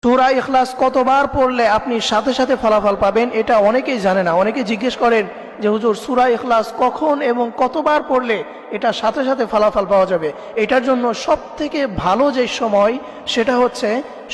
সূরা ইখলাস কতবার পড়লে আপনি সাথে সাথে ফলাফল পাবেন এটা অনেকেই জানে না। অনেকে জিজ্ঞেস করেন যে হুজুর সূরা ইখলাস কখন এবং কতবার পড়লে এটা সাথে সাথে ফলাফল পাওয়া যাবে। এটার জন্য সবথেকে ভালো যে সময় সেটা হচ্ছে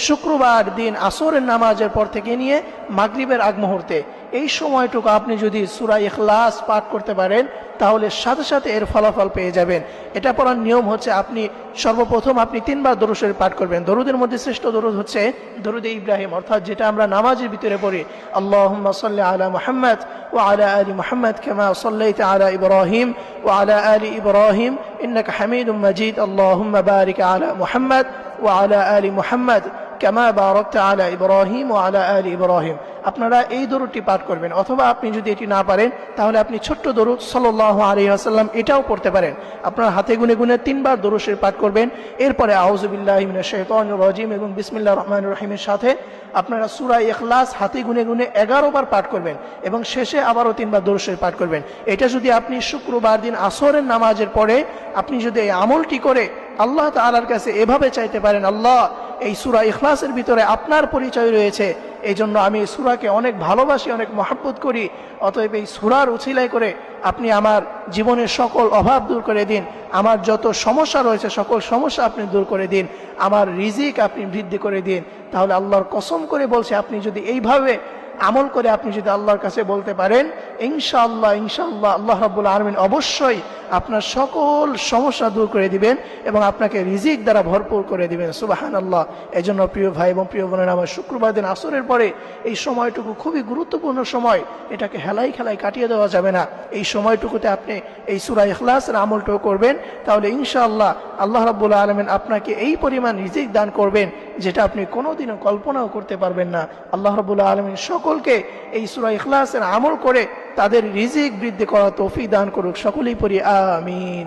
শুক্রবার দিন আসরের নামাজের পর থেকে নিয়ে মাগরিবের আগ মুহূর্তে। এই সময়টুকু আপনি যদি সূরা ইখলাস পাঠ করতে পারেন তাহলে সাথে সাথে এর ফলাফল পেয়ে যাবেন। এটা পড়ার নিয়ম হচ্ছে আপনি সর্বপ্রথম আপনি 3 বার দরুদ শরীফ পাঠ করবেন। দরুদের মধ্যে শ্রেষ্ঠ দরুদ হচ্ছে দরুদে ইব্রাহিম, অর্থাৎ যেটা আমরা নামাজের ভিতরে পড়ি, আল্লাহুম্মা সাল্লি আলা মুহাম্মাদ ওয়া আলা আলি মুহাম্মাদ কামা সাল্লাইতা আলা ইব্রাহিম ওয়া আলা আলি ইব্রাহিম ইন্নাকা হামিদুম মাজিদ, আল্লাহুম্মা বারিক আলা মুহাম্মাদ ওয়া আলা আলি মুহাম্মাদ কামা বারাকতা আলা ইব্রাহিম ওয়া আলা আলি ইব্রাহিম। আপনারা এই দরুদটি পাঠ করবেন, অথবা আপনি যদি এটি না পারেন তাহলে আপনি ছোট্ট দরুদ সাল্লাল্লাহু আলাইহি ওয়াসাল্লাম এটাও পড়তে পারেন। আপনার হাতে গুনে গুনে 3 বার দরুদ শরীফ পাঠ করবেন। এরপরে আউযু বিল্লাহি মিনাশ শাইতানির রাজিম এবং বিসমিল্লাহির রহমানির রহিমের সাথে আপনারা সূরা ইখলাস হাতে গুনে গুনে 11 বার পাঠ করবেন এবং শেষে আবারও 3 বার দরুদ শরীফ পাঠ করবেন। এটা যদি আপনি শুক্রবার দিন আসরের নামাজের পরে আপনি যদি এই আমলটি করে আল্লাহ তাআলার কাছে এভাবে চাইতে পারেন, আল্লাহ এই সূরা ইখলাসের ভিতরে আপনার পরিচয় রয়েছে, এই জন্য আমি এই সূরাকে অনেক ভালোবাসি, অনেক মহব্বত করি, অতএব এই সূরার উছিলায় করে আপনি আমার জীবনের সকল অভাব দূর করে দিন, আমার যত সমস্যা রয়েছে সকল সমস্যা আপনি দূর করে দিন, আমার রিজিক আপনি বৃদ্ধি করে দিন। তাহলে আল্লাহর কসম করে বলছে আপনি যদি এইভাবে আমল করে আপনি যদি আল্লাহর কাছে বলতে পারেন, ইনশাআল্লাহ ইনশাআল্লাহ আল্লাহ রাব্বুল আলামিন অবশ্যই আপনার সকল সমস্যা দূর করে দিবেন এবং আপনাকে রিজিক দ্বারা ভরপুর করে দিবেন। সুবহানাল্লাহ। এজন্য প্রিয় ভাই এবং প্রিয় বোনেরা, আমার শুক্রবার দিন আসরের পরে এই সময়টুকু খুবই গুরুত্বপূর্ণ সময়, এটাকে হেলাই খেলায় কাটিয়ে দেওয়া যাবে না। এই সময়টুকুতে আপনি এই সূরা ইখলাসের আমলটাও করবেন, তাহলে ইনশাআল্লাহ আল্লাহ রাব্বুল আলামিন আপনাকে এই পরিমাণ রিজিক দান করবেন যেটা আপনি কোনোদিনও কল্পনাও করতে পারবেন না। আল্লাহ রাব্বুল আলামিন সকলকে এই সূরা ইখলাসের আমল করে তাদের রিজিক বৃদ্ধি করার তৌফিক দান করুক। সকলেই পড়ি আমিন।